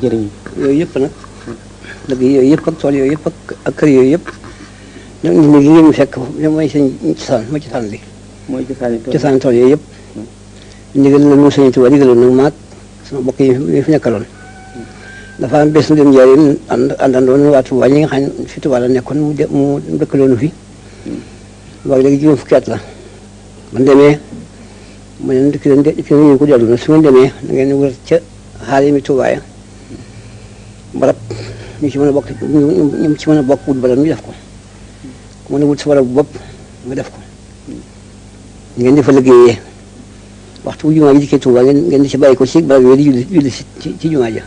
jëriñ yooyu yëpp nag dëgg yooyu yëpp ak tool yooyu yëpp ak kër yooyu yëpp nag nit ñi li ngeen fekk mooy seen cosaan mooy cosaan li mooy cosaan tool yooyu yëpp ndigal la mu sëñ Tuubaa digaloon nag maag sama mbokk yi fi nekkaloon dafa am bés mu dem njëriñ àndandoon waa Tuubaa ñi nga xam ne fi Tuubaa la nekkoon mu dëkkaloonu fi waaye léegi juróom fukki at la man demee ma ne dikk leen ko dellu na su ngeen demee da ngeen wër ca xaal yi mi Tuubaa ya barab ñu ci mën a bokk ñu ci mën a bokk wut barab ñu def ko ku mën a wut sa barab bopp nga def ko ngeen di fa liggéeyee waxtu bu jumaa ji dikkee Tuubaa ngeen di ci bàyyi ko ci barab yooyu di julli ci jumaa ja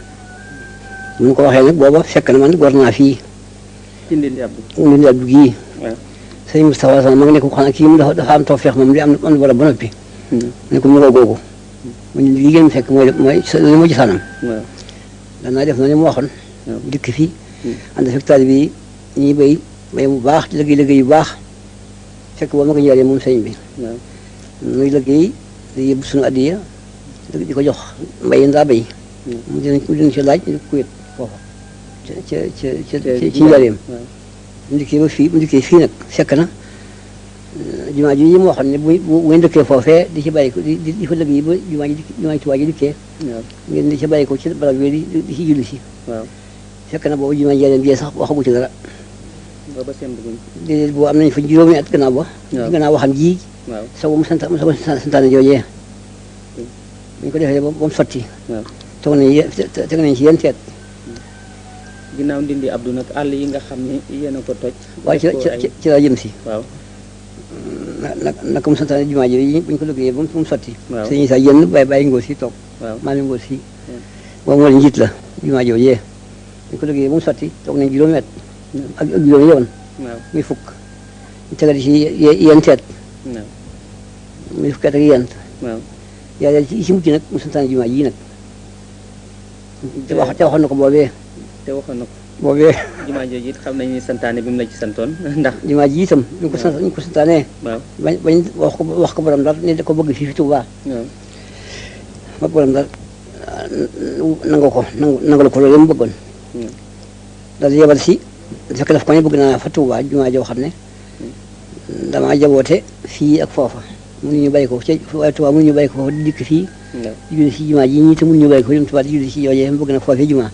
mun ko waxee nag booba fekk na man gor naa fii ci Ndindi Abdu gii sëñ Moustapha Sall ma nga ne ko xam ne kii mu dafa am tawfeex moom di am barab ba noppi ne ko mu ko googu mu li ngeen fekk mooy li ma gisaanam danaa def na ni mu waxoon dikk fii ànd fekk taalibe yi ñuy béy bu baax di liggéey yu baax fekk boobu ma ko njëriñ moom sëñ bi muy liggéey di yóbbu suñu addiya di ko jox mbay ndaa béy mu dinañ ci laaj ku wét foofa ci njëriñam bu ndikkee fii nag fekk na jumaa ji yi mu waxoon ne bu ngeen dëkkee foofee di ci bàyyi ko di fa liggéey ba jumaa ji Tuubaa ji dikkee ngeen di ci bàyyi ko ci barab yooyu di ci julli si fekk na boobu jumaa njëriñ bi sax waxagu ci dara déedéet boo am nañ fa juróomi at gannaaw waxam ji sago mu santaane joojee buñ ko defee ba mu sotti teg nañ ci yenn teet ginnaaw Ndindi Abdou nag àll yi nga xam ne yéen a ko toj waaye ci laa jëm si naka mu santaane jumaa ji buñ ko liggéeyee ba mu sotti sëñ Isaa yenn bàyyi ngóor si toog maa ngi ngóor si boobu moo njiit la jumaa joojee buñ ko liggéeyee ba mu sotti toog nañ juróomi at ak juróomi yoon muy fukk ñu tegati ci yenn teet muy fukki at ak yent yàlla ci mujj nag mu santaane jumaa ji nag te waxoon na ko boobee jumaa jooju it xam nañu ni santaane bi mu la ci santoon ndax jumaa ji itam ñu ko santaanee bañ wax ko borom Ndar ne da ko bëgg fii fi Tuubaa ba borom Ndar nangal ko loolu mu bëggoon daal yebal si fekk daf ko ne bëgg naa fa Tuubaa jumaa joo xam ne damaa jaboote fii ak foofa mënuñu bàyyi ko waaye Tuubaa mënuñu bàyyi ko di dikk fii di julli si jumaa ji ñii te mënuñu bàyyi ko dem Tuubaa di julli si joojee bëgg na foofee jumaa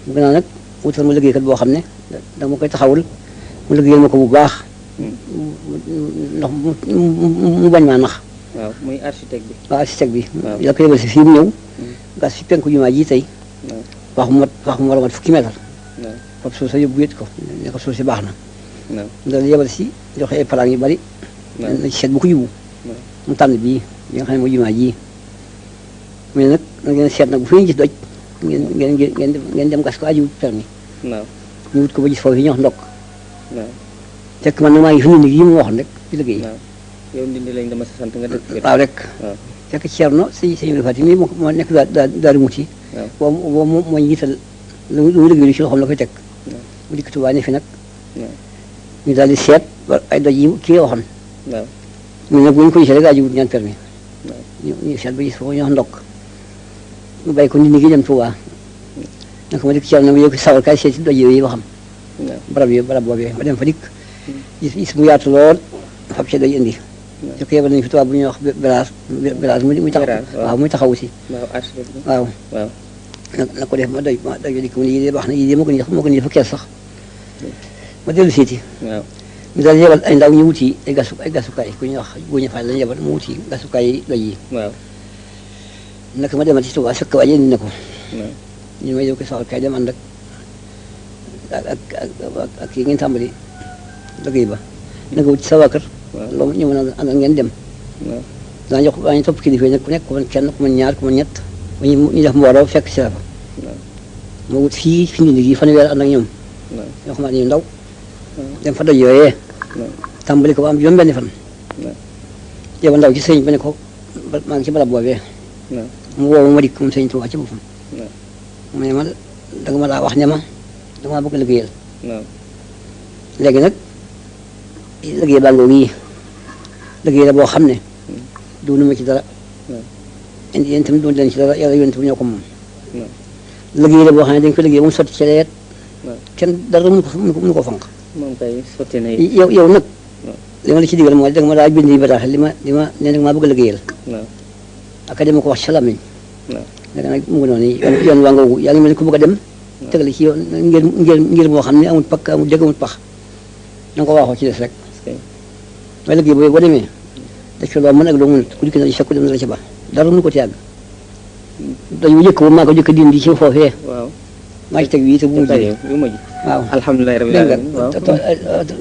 bëgg naa nag wutal ma liggéeykat boo xam ne dama koy taxawul mu liggéeyal ma ko bu baax ndax mu bañ maa nax muy architecte bi architecte bi la ko yebal si fii mu ñëw gas fi penku jumaa ji tey wax mu war a mat fukki mètre fop suuf sa yóbbu wét ko ne ko suuf si baax na dal yebal si joxe ay plan yu bari na ci seet bu ko yiwu mu tànn bii yi nga xam ne mooy jumaa ji mais nag na ngeen seet nag bu fi ñu gis doj ngeen dem gas ko aji wut permis ñu wut ko ba gis foofu yi ñu wax ndokk fekk man nag maa ngi fi Ndindi yi mu waxoon rek ci liggéey yow Ndindi lañ dama sa sant nga dëkk waaw rek fekk Ceerno sëñ Fati mi moo nekk Daaru Muti boobu moo njiital lu mu liggéey lu ci loxoom la koy teg mu dikk Tuubaa ne fi nag ñu daal di seet ay doj yi kii waxoon ñu nag bu ñu ko gisee rek aji wut ñaan permis ñu seet ba gis foofu ñu wax ndokk mu bàyyi ko Ndindi gi dem Tuubaa naka ma dikk Ceerno ma yow ko sawal kaay seet si doj yooyu waxam barab boobee ma dem fa dikk gis mu yaatu lool fab ci doj indi su ko yebal nañu fi Tuubaa bu ñuy wax bérage muy taxawu si waaw na ko def ma doj dikk mu ne yii de baax na yii de moo ko ni dafa kees sax ma dellu siiti ñu daal yebal ay ndaw ñu wuti ay gasukaay ku ñuy wax Góoña Faal lañu yebal mu wuti gasukaay yi doj yi naka ma demal ci Tuubaa fekk waaye indi na ko ñu may yow ko saxal kay dem ànd ak kii ngeen tàmbali liggéey ba naka wut ci sa waa kër loolu ñu mën a àndal ngeen dem daa jox waa ñu topp kilifa yi nag ku nekk ku mën kenn ku mën ñaar ku mën ñett ñu def mbooloo fekk si la fa ma wut fii fi Ndindi gi fanweer ànd ak ñoom yoo xamante ñu ndaw dem fa doj yooyee tàmbali ko ba am juróom benn fan yow ndaw ci sëñ ba ne ko maa ngi ci barab boobee mu woo ma dikk moom sëñ Tuubaa ci boppam mu ne ma danga ma daa wax ne ma dama bëgg liggéeyal léegi nag liggéey baa ngoo gii liggéey la boo xam ne doonu ma ci dara indi yéen tamit doon leen ci dara yàlla yonent bi ñoo ko moom liggéey la boo xam ne dañ ko liggéey ba mu sotti ci leet waaw kenn dara mënu ko fanq moom kay sotti na yow nag li ma la ci digal mooy danga ma daa bind yi bataax li ma nee nag maa bëgg a liggéeyal waaw aka dama ko wax ci làmmiñ waaw nag nag mu ngi noonu yoon waa ngoogu yaa ngi mel ni ku bëgg a dem tegal ci yoon ngir moo xam ne amul pakk amul dégg amul pax na nga ko waxoo ci des rek waaye liggéey boobu boo demee def ci loo mën ak loo mënut ku dikk na ci sakku dem na la ci ba dara mënu ko ci yàgg dañu jëkk ba maa ko jëkk dindi ci foofee waaw maa ci teg wii te bu mujj waaw alhamdulilah rabbil alamin waaw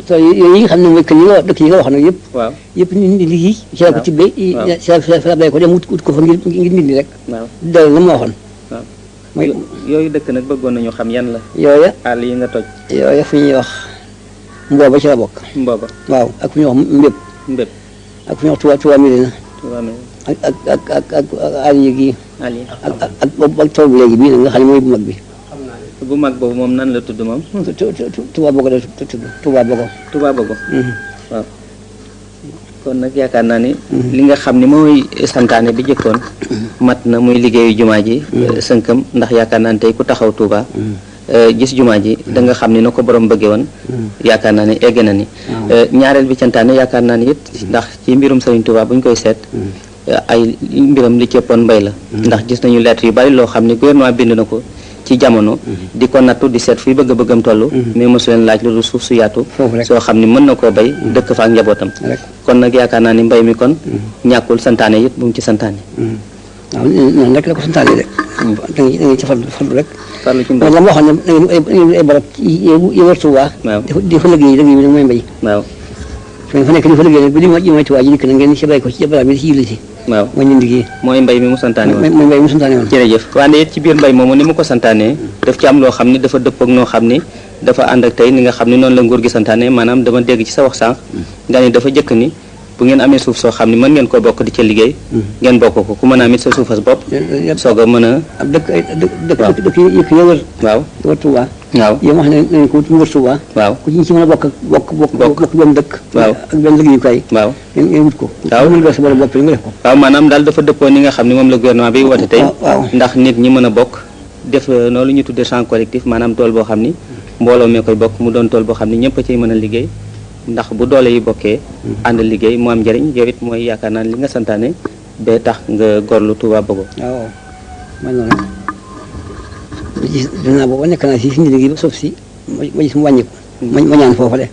tool yooyu yi nga xam ne mooy kër yi nga wax dëkk yi nga wax nag yëpp waaw yëpp nit ñi liggéey ci la ko tibbee ci la bay ko dem wut ko fa ngir nit ñi rek waaw dal na ma waxoon waaw mooy yooyu dëkk nag bëggoon nañu xam yan la yooya àll yi nga toj yooya fu ñuy wax mbooba ci la bokk mbooba waaw ak fu ñuy wax mbépp mbépp ak fu ñuy wax Touba Mérina ak àll yi gii ak tool bu léegi bii nag nga xam ne mooy bu mag bi bu mag boobu moom nan la tudd moom Touba Bogo la tudd Touba Bogo Touba Bogo waaw kon nag yaakaar naa ni li nga xam ni mooy santaane bi jëkkoon mat na muy liggéeyu jumaa ji sënkam ndax yaakaar naa ni tey ku taxaw Touba gis jumaa ji da nga xam ni na ko borom bëggee woon yaakaar naa ni egg na ni ñaareel bi cantaane yaakaar naa ni it ndax ci mbirum Serigne Touba bu ñu koy seet ay mbiram li ci ëppoon mbay la ndax gis nañu lettre yu bari loo xam ni gouvernement bind na ko ci jamono di ko nattu di seet fuy bëgg-bëggam toll mais mosu leen laaj loolu suuf su yaatu soo xam ni mën na koo bay dëkk fa ak njabootam kon nag yaakaar naa ni mbay mi kon ñàkkul santaane it bu mu ci santaane waaw noonu rek la ko santaane de da ngay ci farlu rek farlu ci mbay la ma waxoon ne ay barab yi wër Tuubaa di fa liggéey bi nag mooy mbay waaw fa nekk di fa liggéey nag bu di may Tuubaa ji dikk na ngeen ci bay ko ci barab bi di ci julli si waaw mooy ñu liggéey mooy mbay mi mu santaane woon mooy mbay mi mu santaane woon jërëjëf wante it ci biir mbay moomu ni mu ko santaane daf ci am loo xam ni dafa dëppook noo xam ni dafa ànd ak tey ni nga xam ni noonu la nguur gi santaane maanaam dama dégg ci sa wax sànq nga ni dafa jëkk ni bu ngeen amee suuf soo xam ni mën ngeen ko bokk di ca liggéey ngeen bokk ko ku mën a amit sa suufas bopp soog a mën a ab dëkk yi ko wër waaw wër Tuubaa waaw yow wax nañ ko wër Tuubaa waaw ku ci mën a bokk benn dëkk waaw ak benn liggéeyukaay waaw ngeen wut ko waaw mën nga sa bopp nga def ko waaw maanaam daal dafa dëppoo ni nga xam ni moom la gouvernement bi woote tey ndax nit ñi mën a bokk def noonu ñu tuddee champ collectif maanaam tool boo xam ni mbooloo mee koy bokk mu doon tool boo xam ni ñëpp a ciy mën a liggéey ndax bu doole yi bokkee ànd liggéey mu am njëriñ yow it mooy yaakaar naa li nga santaane ba tax nga gorlu Touba Bogo waaw man noonu gis dinaa booba nekk naa si liggéey ba suuf si ma gis mu wàññi ko ma ñaan foofa de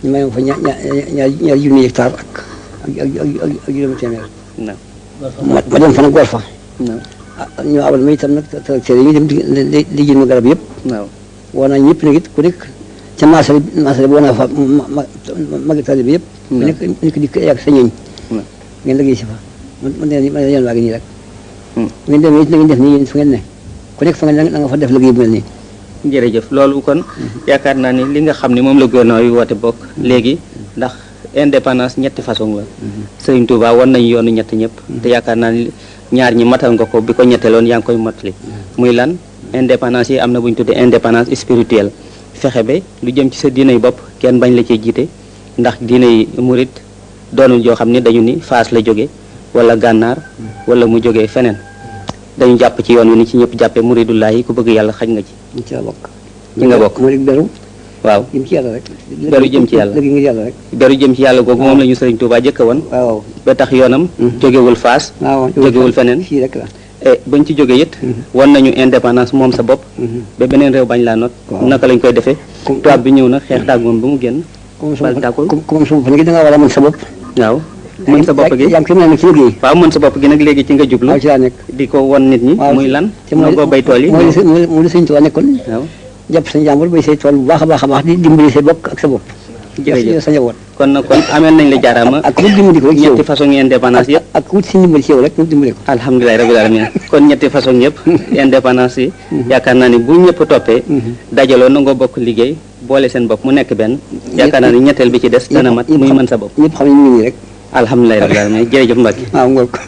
ñu may ma fa ñaari junni hectare ak juróomi téeméer ma dem fa nag gor fa ñu abal ma itam nag tracteur yi dem di jënd garab yëpp woo naa ñëpp nag it ku nekk ca marché bi woo naa fa magi tali bi yëpp ku nekk dikk yàgg sa ñooñ ngeen liggéey si fa man yéen waa gi nii rek ngeen dem it na ngeen def nii yéen fa ngeen ne ku nekk fa ngeen na nga fa def liggéey bu mel nii jërëjëf loolu kon yaakaar naa ni li nga xam ni moom la gouvernement yi woote bokk léegi ndax indépendance ñetti façon la Serigne Touba wan nañu yoonu ñett ñëpp te yaakaar naa ni ñaar ñi matal nga ko bi ko ñetteloon yaa ngi koy matali muy lan indépendance yi am na bu ñu tuddee indépendance spirituelle fexe ba lu jëm ci sa diinay bopp kenn bañ la ciy jiite ndax diinay murit doonul joo xam ni dañu ni Faas la jóge wala gànnaar wala mu jógee feneen dañu jàpp ci yoon wi ni ci ñëpp jàppee muridullahi ku bëgg yàlla xaj nga ci ci la bokk ci nga bokk murid beru waaw jëm ci yàlla rek beru jëm ci yàlla ngir yàlla rek beru jëm ci yàlla googu moom la ñu Serigne Touba jëkka woon waaw ba tax yoonam jógewul Faas jógewul feneen fii rek la bañ ci jógee it wan nañu indépendance moom sa bopp ba beneen réew bañ laa not naka lañ koy defee tubaab bi ñëw na xeex daag moom ba mu génn bal tàkkul comme sa bopp nag da nga war a mën sa bopp waaw mën sa bopp gi yaa ngi mën na ci liggéey waaw mën sa bopp gi nag léegi ci nga jublu waaw ci laa nekk di ko wan nit ñi muy lan moo ko bay tool yi mooy li Sëñ Tuubaa nekkoon waaw jàpp sa njàmbur bay say tool bu baax a baax di dimbali say bokk ak sa bopp jërëjëf sa njaboot kon nag kon ameel nañ la jaaraama ak wut dimbali ko rek ci yow ñetti façon indépendance yëpp ak wut si ndimbali ci yow rek wut dimbali ko alhamdulilah rabbil alamin kon ñetti façon yëpp indépendance yi yaakaar naa ni bu ñëpp toppee dajaloo nangoo bokk liggéey boole seen bopp mu nekk benn yaakaar naa ni ñetteel bi ci des dana mat muy mën sa bopp ñëpp xam ne ñu ngi nii rek alhamdulilah rabbil alamin jërëjëf Mbacke waaw ngoor ko